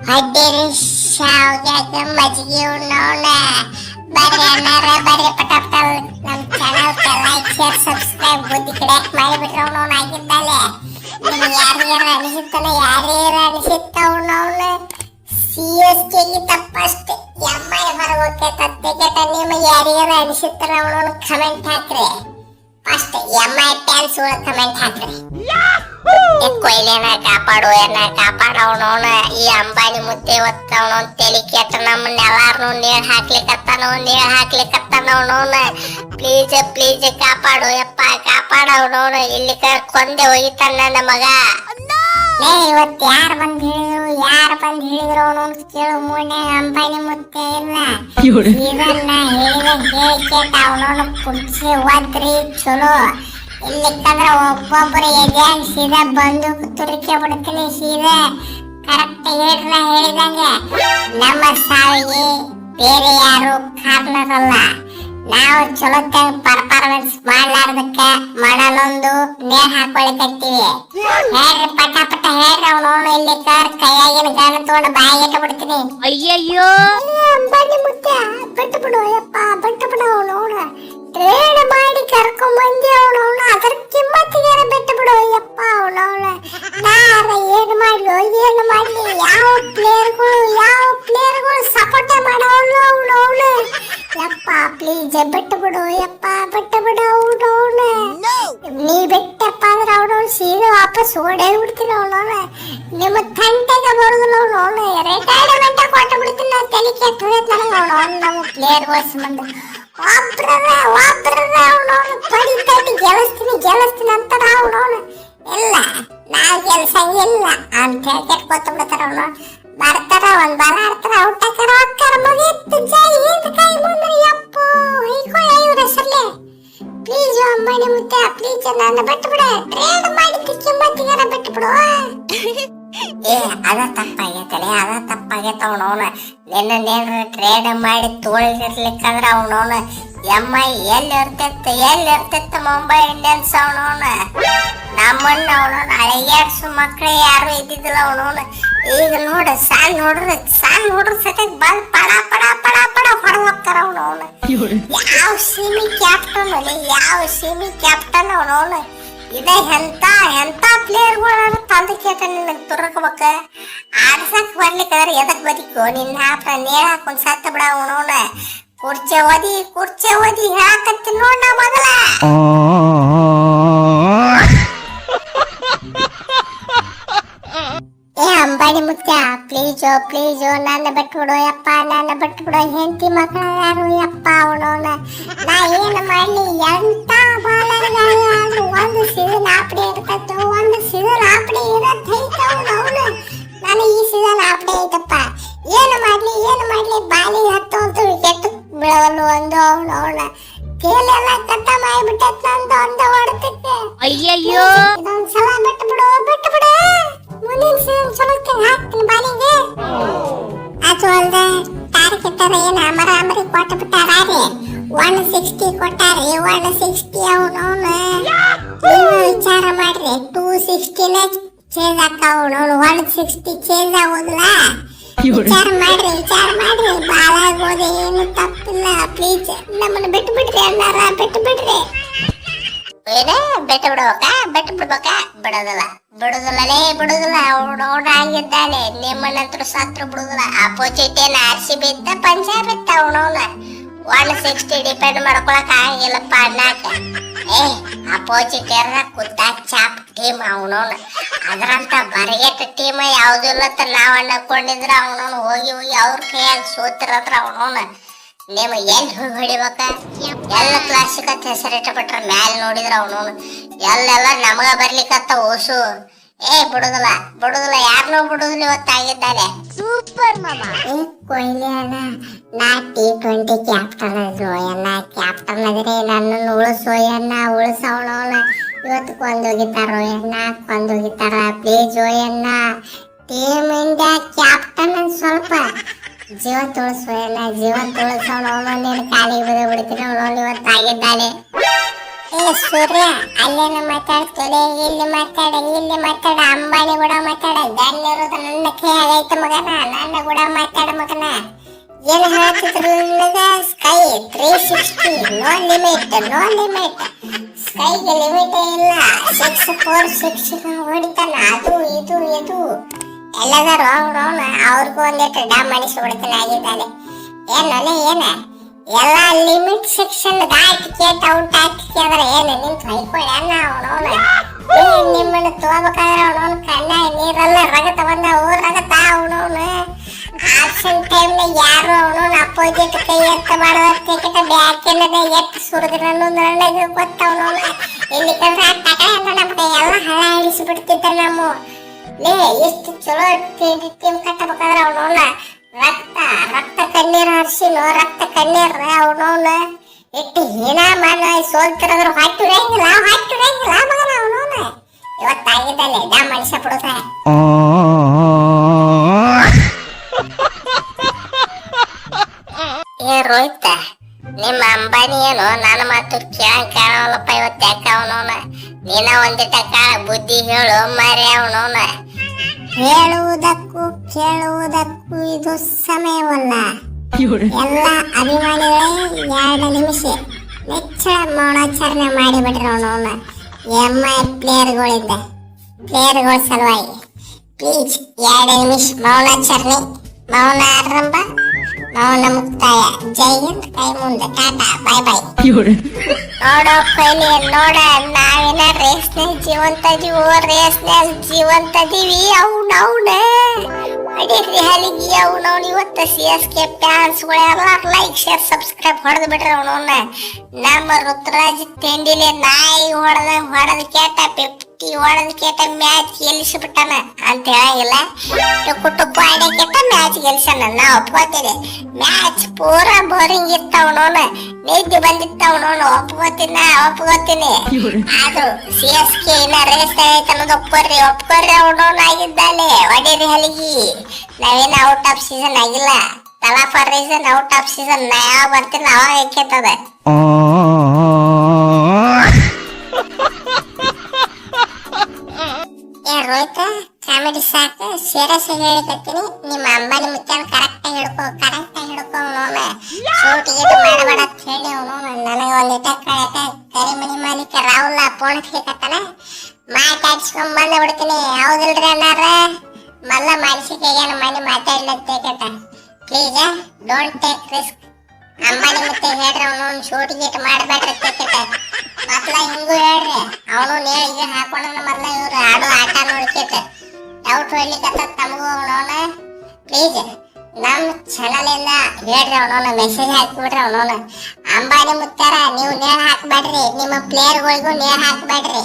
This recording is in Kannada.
ಹಡ್ಡಿರಿ ಶಾವ್ಗ್ಯಾಗ ಮಜ್ಜಿಗೆ ಉಣ್ಣೋಣ. ಬರ್ರಿ ಅಣ್ಣಾರ ಬರ್ರಿ ಪಟಾಪಟ ನಮ್ಮ ಚಾನಲ್ಗೆ ಲೈಕ್ ಶೇರ್ ಸಬ್ಸ್ಕ್ರೈಬ್ ಬುದ್ಧಿ ಕಡೆಕ್ ಮಾಡಿಬಿಟ್ರೆ ಅವನವನ್ ಆಗಿದ್ದಾಳೆ. ನಿಮ್ಗೆ ಯಾರ್ಯಾರ ಅನಿಸುತ್ತಲ್ಲ ಯಾರ್ಯಾರ ಅನಿಸುತ್ತ ಅವನವನ CSKಗೆ ತಪ್ಪಷ್ಟೇ ಎಮ್ಮೈ ಹೊರಗೋಕೆ ತತ್ತೆಗೆಟ ನಿಮ್ಗೆ ಯಾರ್ಯಾರ ಅನಿಸುತ್ತಾರ ಅವನವನ್ ಕಮೆಂಟ್ ಹಾಕ್ರಿ. ಫಸ್ಟ್ ಎಮ್ಮೈ ಫ್ಯಾನ್ಸ್ ಕಮೆಂಟ್ ಹಾಕ್ರಿ. ಕೊಯ್ಲೇನ ಕಾಪಾಡು ಏನ ಕಾಪಾಡವನವನ ಈ ಅಂಬಾನಿ ಮುದ್ದೆ ಒತ್ತವನ ತಲೆ ಕೆಟ್ಟ ನಮ್ಮನ್ನ ಎಲ್ಲಾರನು ನೀರ್ ಹಾಕ್ಲಿಕತ್ತಾನವನವನ ಪ್ಲೀಸ್ ಪ್ಲೀಸ್ ಕಾಪಾಡು ಯಪ್ಪ ಕಾಪಾಡವನವನ ಇಲ್ಲಿ ಕೊಂದೆ ಹೋಗಿತಾನ ನನ್ನ ಮಗ. ಇವತ್ತು ಯಾರು ಬಂದ್ ಹೇಳಿದ್ರು ಅವನವನ್ ಕೇಳು ಮೂನೆ ಅಂಬಾನಿ ಮುದ್ದೆ ಇಲ್ಲ ಇದನ್ನ ಹೇಳಿದ ಕೇಳ್ಕೇಟ ಅವನವನ ಕುಡ್ಸಿ ಓದ್ರಿ ಚಲೋ. ಇಲ್ಲಿಕ್ಕಂದ್ರ ಒಬ್ಬೊಬ್ಬರು ಎದ್ಯಾನ್ ಸೀದಾ ಬಂದು ತುರಿಕೆ ಬಿಡ್ತೀನಿ ಸೀದಾ ಕರೆಕ್ಟ್ ಹೇಳಿದಂಗೆ. ನಮ್ಮ ಸಾವಿಗೆ ಬೇರೆ ಯಾರು ಕಾರಣರಲ್ಲ. ನಾವು ಚಲೋ ಪರ್ಫಾರ್ಮೆನ್ಸ್ ಮಾಡ್ಲಾರ್ದಕ್ಕ ಮಾಡಲೊಂದು ನೇರ್ ಹಾಕೊಳಿಕತ್ತೀವಿ. ಹೇಳ್ರಿ ಪಟ ಪಟ ಹೇಳ್ರಿ ಅವನವನು ಇಲ್ಲಿ ಕೈಯಾಗಿನ ಗಾನ ತಗೊಂಡು ಬಾಯಿಗೆ ಬಿಡ್ತೀನಿ. ಅಯ್ಯಯ್ಯೋ ಬನ್ನಿ ಮುದ್ದೆ ಬಿಟ್ಟು ಬಿಡು ಯಪ್ಪ ಬಿಟ್ಟು ಬಿಡು ಅವನವನು ಟ್ರೇಡ್ ಮಾಡಿ ಕರ್ಕೊಂಡ್ ಬಂದಿ ಅವನವನು ಅದ್ರ ಕಿಮ್ಮತ್ತಿಗೆ ಬಿಟ್ಟು ಬಿಡು ಯಪ್ಪ ಅವನವನು. ನಾರ ಏನು ಮಾಡ್ಲಿ ಯಾವ ಪ್ಲೇಯರ್ಗಳು ಸಪೋರ್ಟ್ ಮಾಡೋನು ಅವನವನು. ಯಪ್ಪ ಪ್ಲೀಸ್ ಬಿಟ್ಟು ಬಿಡು ಯಪ್ಪ ಬಿಟ್ಟು ಬಿಡು ಅವನವನು. ನೀ ಬಿಟ್ಟಪ್ಪ ಅಂದ್ರೆ ಅವನವನು ಸೀದಾ ವಾಪಸ್ ಓಡೇ ಬಿಡ್ತೀನಿ ಅವನವನು. ನಿಮ್ಮ ತಂಟೆಗೆ ಬರುದಿಲ್ಲ ಅವನವನು ರಿಟೈರ್ಮೆಂಟ್ ಕೊಟ್ಟು ಬಿಡ್ತೀನಿ. ನಾವು ತಲೆ ಕೆಟ್ಟು ಹೋಯ್ತು ನನಗೆ ಅವನವನು ನಮ್ಮ ಪ್ಲೇಯರ್ಗಳ ಸಂಬಂಧ. ಒಬ್ರದ ಅವನವನು ಪಡಿತೈತಿ ಗೆಲ್ಲಿಸ್ತೀನಿ ಅಂತಾರ ಅವನವನು. ಇಲ್ಲ ನಾವು ಗೆಲ್ಸಂಗಿಲ್ಲ ಅಂತ ಕೆಟ್ಕೊತ ಬಿಡ್ತಾರ ಅವನು. ಬರ್ತಾರ ಒಂದ್ ಬಾಲ ಆಡ್ತಾರ ಔಟ್ ಹಾಕಾರ ಹೋಗ್ತಾರ ಮುಗಿತ್ತು ಜೈ ಹಿಂದ್ ಕೈ ಮುಂದೆ ಯಪ್ಪ ಹೀಗೋ ಇವ್ರ ಹೆಸರ್ಲೆ. ಪ್ಲೀಸ್ ಅಂಬಾನಿ ಮುದ್ದೆ ಪ್ಲೀಸ್ ನನ್ನ ಬಿಟ್ಟು ಬಿಡ ಟ್ರೇಡ್ ಮಾಡಿದ್ದು ಕಿಮ್ಮತ್ತಿಗಾರ ಬಿಟ್ಟು ಬಿಡು. ಅದ ತಪ್ಪಾಗೈತೆ ಅವನವನ ನಿನ್ನೇನ್ರ ಟ್ರೇಡ್ ಮಾಡಿ ತೋಳಿರ್ಲಿಕ್ಕಂದ್ರ ಅವನವನ ಎಮ್ಮೈ ಎಲ್ಲಿ ಇರ್ತಿತ್ತ ಮುಂಬೈ ಇಂಡಿಯನ್ಸ್ ಅವನವನ. ನಮ್ಮನ್ನ ಅವನವನ ಅಳಿಗಾಡ್ಸು ಮಕ್ಳು ಯಾರು ಇದ್ದಿದ್ದಿಲ್ಲ ಅವನವನ. ಈಗ ನೋಡ ಸಾಲ್ ನೋಡ್ರ ಸತ್ಯಾಗ ಬಂದ್ ಪಡ ಹೊಡೆದ್ ಹೋಗ್ತಾರ ಅವನವನ. ಯಾವ ಸೀಮಿ ಕ್ಯಾಪ್ಟನ್ ಅವನವನ. ಇದ ಎಂತ ಪ್ಲೇಯರ್ಗಳು ತಂದು ಕೇಟ ನಿನಗೆ ತುರ್ಕಬೇಕ ಆಡ್ಸಕ್ ಬರ್ಲಿಕ್ಕಂದ್ರೆ ಎದಕ್ ಬರೀಕೋ ನಿನ್ನ ಹಾಪ್ರ ನೇರ ಹಾಕೊಂಡ್ ಸತ್ತ ಬಿಡ ಅವನವನ. ಕುರ್ಚೆ ಓದಿ ಹೇಳಕತ್ತೀನಿ ನೋಡ ಮೊದಲ. ಅಂಬಾನಿ ಮುತ್ಯ ಪ್ಲೀಜು ನನ್ನ ಬಿಟ್ಬಿಡು ಯಪ್ಪ ನನ್ನ ಬಿಟ್ಬಿಡು. ಹೆಂಡತಿ ಮಕ್ಕಳ ಯಾರು ಯಪ್ಪ ಅವನವನ. ನಾ ಏನು ಮಾಡ್ಲಿ ಎಂತ ಬಾಲರ್ಗಳು ಒಂದು ಸೀಸನ್ ಆಪಡೆ ಇರ್ತೈತೆ ಒಂದು ಸೀಸನ್ ಆಪಡೆ ಇರತ್ತೈತೆ ಅವನವನು. ನಾನು ಈ ಸೀಸನ್ ಆಪಡೆ ಐತಪ್ಪ ಏನು ಮಾಡ್ಲಿ ಬಾಲಿಗೆ ಹತ್ತು ವಿಕೆಟ್ ಬೀಳವಲ್ಲ ಒಂದು ಅವನವನ. ಕೇಲೆಲ್ಲ ಕಟ್ಟ ಮಾಡಿಬಿಟ್ಟೈತೆ ನಂದು ಒಂದು ಹೊಡೆತಕ್ಕೆ. ಅಯ್ಯಯ್ಯೋ ಇದೊಂದ್ಸಲ ಬಿಟ್ಬಿಡು ಮುಂದಿನ ಸೀಸನ್ ಚಲೋಕ್ಕೆ ಹಾಕ್ತೀನಿ ಬಾಲಿಗೆ. ಅದು ಅಲ್ದ ಟಾರ್ಗೆಟರ್ ಏನು ಅಮರಾಮರಿ ಕೊಟ್ಟು ಬಿಟ್ಟಾರೆ 160 ಕೊಟ್ಟಾರೆ 160 ಅವನವನು. ನೀವು ವಿಚಾರ ಮಾಡ್ರಿ 260ನೇ ಚೇಂಜ್ ಆಗ್ತಾವ ಅವನವನು 160 ಚೇಂಜ್ ಆಗೋದಿಲ್ಲ. ವಿಚಾರ ಮಾಡ್ರಿ ಬಾಲಾಗೋದು ಏನು ತಪ್ಪಿಲ್ಲ. ಪ್ಲೀಸ್ ನಮ್ಮನ್ನು ಬಿಟ್ಟು ಬಿಡ್ರಿ ಅಣ್ಣಾರ ಬಿಟ್ಟು ಬಿಡ್ರಿ. ಬಿಡುದಿಲ್ಲ ಅವನವನು ಆಗಿದ್ದಾನೆ. ನಿಮ್ಮನ್ನಂತರೂ ಸತ್ರು ಬಿಡುದಿಲ್ಲ. ಅಪೋಸಿಟ್ ಏನ್ RCB ಇತ್ತ ಪಂಜಾಬ್ ಇತ್ತ ಅವನವನ 160 ಡಿಪೆಂಡ್ ಮಾಡ್ಕೊಳಕ್ ಆಗಿಲ್ಲಪ್ಪ ಅಣ್ಣಾಕ. ಅಪೋಸಿಟ್ ಯಾರ ಕುತ್ತ ಚಾಪ್ ಟೀಮ್ ಅವನವನ. ಅದ್ರಂತ ಬರಗೆಟ್ಟ ಟೀಮ್ ಯಾವ್ದು ಇಲ್ಲತ್ತ ನಾವ್ ಅಣ್ಣಕೊಂಡಿದ್ರ ಅವನವನು ಹೋಗಿ ಅವ್ರ ಕೈಯಾಗ ಸೋತಿರಂದ್ರ ಅವನವನ. ನಿಮ್ಮ ಎಲ್ಲಿ ಹೋಗಿ ಹೊಡಿಬೇಕ ಎಲ್ಲ ಕ್ಲಾಸಿಕ್ ಅಂತ ಹೆಸರಿಟ್ಟ ಬಿಟ್ರ ಮ್ಯಾಲ ನೋಡಿದ್ರ ಅವನವನು ಎಲ್ಲೆಲ್ಲ ನಮಗ ಬರ್ಲಿಕ್ಕತ್ತ ಓಸು. ಬಿಡುದಿಲ್ಲ ಯಾರನ್ನೂ ಬಿಡುದಿಲ್ಲ ಇವತ್ತಾಗಿದ್ದಾನೆ. ಸೂಪರ್ ಮಾಮ. ಕೊಹ್ಲಿ ಅಣ್ಣ ನಾ T20 ಕ್ಯಾಪ್ಟನ್ ಕ್ಯಾಪ್ಟನ್ ಅದ್ರಿ ನನ್ನನ್ನು ಉಳಿಸವನವನ. ಇವತ್ತು ಕೊಂದೋಗಿತಾರ ಪ್ಲೀಸ್ ಟೀಮ್ ಇಂಡಿಯಾ ಕ್ಯಾಪ್ಟನ್ ಸ್ವಲ್ಪ ಜೀವ ತುಳಿಸೋಯಣ್ಣ ಜೀವ ತುಳಿಸವನವನು. ನೀನು ಕಾಲಿಗೆ ಬಿದ್ದು ಬಿಡ್ತೀನಿ ಅವನವನು ಇವತ್ತಾಗಿದ್ದಾನೆ. ಏ ಸೂರ್ಯ ಅಲ್ಲೇನ ಮಾತಾಡ್ತೋಲೆ, ಇಲ್ಲಿ ಮಾತಾಡ ಅಂಬಾನಿ ಕೂಡ ಮಾತಾಡ. ದಾನ್ಯರೋದು ನನ್ನ ಕೈ ಆಗೈತೆ ಮಗನ, ನನ್ನ ಕೂಡ ಮಾತಾಡ ಮಗನ. ಏನ್ ಹೇಳ್ತಿದ್ರು ನಿನಗ? ಸ್ಕೈ 360 ನೋ ಲಿಮಿಟ್ ಸ್ಕೈಗೆ ಲಿಮಿಟ್ ಇಲ್ಲ. 6 ಹೊಡಿತಾನ. ಅದು ಇದು ಎಲ್ಲದ ರಾಂಗ್ ಅವ್ರಿಗೂ ಒಂದಿಟ್ಟು ಡಮ್ ಅನಿಸ್ಬಿಡ್ತಾನೆ ಆಗಿದ್ದಾನೆ. ಏನ ಎಲ್ಲ ಲಿಮಿಟ್ ಸೆಕ್ಷನ್ ದಾಟಿ ಕೇಟ್ ಔಟ್ ಹಾಕಿದ್ರೆ ಏನು ನಿಂತು ಹೊಯ್ಕೊಳ್ಳಿ ಅನ್ನ ಅವನವನ. ನಿಮ್ಮನ್ನು ತಗೋಬೇಕಾದ್ರೆ ಅವನವನ ಕಣ್ಣ ನೀರೆಲ್ಲ ರಗತ ಬಂದ ರಗತ ಅವನವನು. ಆಪ್ಷನ್ ಟೈಮ್ನಾಗ ಯಾರು ಅವನವನ ಅಪೋಸಿಟ್ ಕೈ ಎತ್ತ ಮಾಡೋದಕ್ಕೆ ಬ್ಯಾಕ್ ಏನದ ಎತ್ತು ಸುರಿದ್ರೆ ಅನ್ನೋದು ನನಗೆ ಗೊತ್ತವನವನ. ಇಲ್ಲಿ ಕಂದ್ರೆ ಆ ತಕ ನಮ್ಗೆ ಎಲ್ಲ ಹಳ ಹಿಡಿಸಿಬಿಡ್ತಿದ್ದ ನಮ್ಮ. ಲೇ ಎಷ್ಟು ಚಲೋ ಟೀಮ್ ಕಟ್ಟಬೇಕಾದ್ರೆ ಅವನವನ ರಕ್ತ ಕಣ್ಣೀರ್ ಹರ್ಸಿನೋ, ರಕ್ತ ಕಣ್ಣೀರ್ ಅವನವನ ಇಟ್ಟು ಹೀನ ಮಾನ ಸೋಲ್ತಿರೋದ್ರ ಹೊಟ್ಟಿರಂಗಿಲ್ಲ ಮಗನ ಅವನವನ. ಇವತ್ತಾಗಿದ್ದಲ್ಲೇ ಡಾ ಮನುಷ್ಯ ಬಿಡುತ್ತ. ಏ ರೋಹಿತ, ನಿಮ್ಮ ಅಂಬಾನಿ ಏನು ನನ್ನ ಮಾತು ಕಾಣವಲ್ಲಪ್ಪ ಇವತ್ತು. ಯಾಕ ಅವನವನ ನೀನ ಒಂದಿಟ್ಟ ಕಾಣ ಬುದ್ಧಿ ಹೇಳು ಮಾರಿ ಅವನವನ. ಹೇಳುವುದಕ್ಕೂ ಕೇಳುವುದಕ್ಕೂ ಇದು ಸಮಯವಲ್ಲ. ಎಲ್ಲ ಅಭಿಮಾನಿಗಳೇ 2 ನಿಮಿಷ ನೆಚ್ಚಳ ಮೌನಾಚರಣೆ ಮಾಡಿಬಿಟ್ರೆ ಅವನವನ. MI ಪ್ಲೇಯರ್ಗಳ ಸಲುವಾಗಿ ಪ್ಲೀಸ್ 2 ನಿಮಿಷ ಮೌನಾಚರಣೆ. ಮೌನ ಆರಂಭ, ಮೌನ ಮುಕ್ತಾಯ. ಜೈ ಹಿಂದ್, ಕೈ ಮುಂದೆ, ಟಾಟಾ, ಬಾಯ್ ಬಾಯ್. ನೋಡೋ ಕೊಹ್ಲಿ, ನೋಡ ನಾವೇನ ರೇಸ್ನಲ್ಲಿ ಜೀವಂತದೀವಿ. ಅವನವನ ಅಡಿರಿ ಹಲಿಗಿ ಅವನವನು. ಇವತ್ತು CSK ಫ್ಯಾನ್ಸ್ಗಳೆಲ್ಲ ಲೈಕ್ ಶೇರ್ ಸಬ್ಸ್ಕ್ರೈಬ್ ಹೊಡೆದು ಬಿಡ್ರಿ ಅವನವನ್ನ. ನಮ್ಮ ಋತುರಾಜ್ ತಿಂಡಿಲೆ ನಾಯಿ ಹೊಡೆದ ಕೇಟ 50 ಹೊಡೆದ ಕೇಟ ಮ್ಯಾಚ್ ಗೆಲ್ಲಿಸಿಬಿಟ್ಟಾನ ಅಂತ ಹೇಳಂಗಿಲ್ಲ. ಟುಕ್ಕು ಆಡೋ ಕೇಟ ಮ್ಯಾಚ್ ಗೆಲ್ಸಣ ನಾ ಒಪ್ಕೋತೀನಿ. ಮ್ಯಾಚ್ ಪೂರಾ ಬೋರಿಂಗ್ ಇತ್ತವನವನ, ನಿದ್ದೆ ಬಂದಿತ್ತವನವನು, ಒಪ್ಕೋತೀನಿ. ಆದ್ರೂ CSK ಇನ್ನ ರೇಸ್ ಐತೆ ಅನ್ನೋದು ಒಪ್ಕೊರ್ರಿ ಅವನವನು ಆಗಿದ್ದಾನೆ. ಒಡೇರಿ ಹಲಿಗಿ ನಾವೇನ ಔಟ್ ಆಫ್ ಸೀಸನ್ ಆಗಿಲ್ಲ. ತಲಾ for reason out of season ನಾ ಯಾವ ಬರ್ತೀನಿ ಅವಾಗ ಏಕೆತ್ತದ. ರೋಹಿತ ಕಾಮಿಡಿ ಸಾಕು, ಸೀರಿಯಸ್ ಹೇಳಿಕತ್ತೀನಿ. ನಿಮ್ಮ ಅಂಬಾನಿ ಮುತ್ಯಾನ ಕರೆಕ್ಟಾಗಿ ಹಿಡ್ಕೊ ಅವನವನ. ಶೂಟ್ ಗೀಟ್ ಮಾಡಬೇಡ ಅಂತ ಹೇಳಿ ಅವನವನ. ನನಗೆ ಒಂದಿಟ ಕರಿಮನಿ ಮಾಲೀಕ ರಾಹುಲ್ ಫೋನ್ ಹಚ್ಲಿಕತ್ತಾನ, ಮಾತಾಡ್ಸ್ಕೊಂಡ್ ಬಂದ ಬಿಡ್ತೀನಿ. ಹೌದಿಲ್ರಿ ಅಣ್ಣಾರ? ಮಲ್ಲ ಮಾಡಿಸಿಕೆಗೇನು ಮನೆ ಮಾತಾಡ್ಲತ್ತೇಕಟ. Please don't take risk. Ambani ಮತ್ತೆ ಹೇಳ್ರಿ ಅವನವನ್ ಶೂಟ್ ಗೀಟ್ ಮಾಡಬೇಡ್ರಿ ತೇಕಟ. ಮೊದ್ಲ ಹಿಂಗೂ ಹೇಳ್ರಿ ಅವನು ನೇಳಿಗೆ ಹಾಕೊಂಡ ಮೊದ್ಲ ಇವ್ರು ಆಡೋ ಆಟ ನೋಡ್ಕೇತ ಡೌಟ್ ಹೊಡ್ಲಿಕ್ಕತ್ತ ತಮಗೂ ಅವನವನ. ಪ್ಲೀಸ್ ನಮ್ ಚಾನಲ್ ಇಂದ ಹೇಳ್ರಿ ಅವನವನ, ಮೆಸೇಜ್ ಹಾಕಿಬಿಡ್ರಿ ಅವನವನ. ಅಂಬಾನಿ ಮುತ್ತಾರ ನೀವು ನೇಣ್ ಹಾಕ್ಬೇಡ್ರಿ, ನಿಮ್ಮ ಪ್ಲೇಯರ್ಗಳಿಗೂ ನೇಣ್ ಹಾಕ್ಬೇಡ್ರಿ.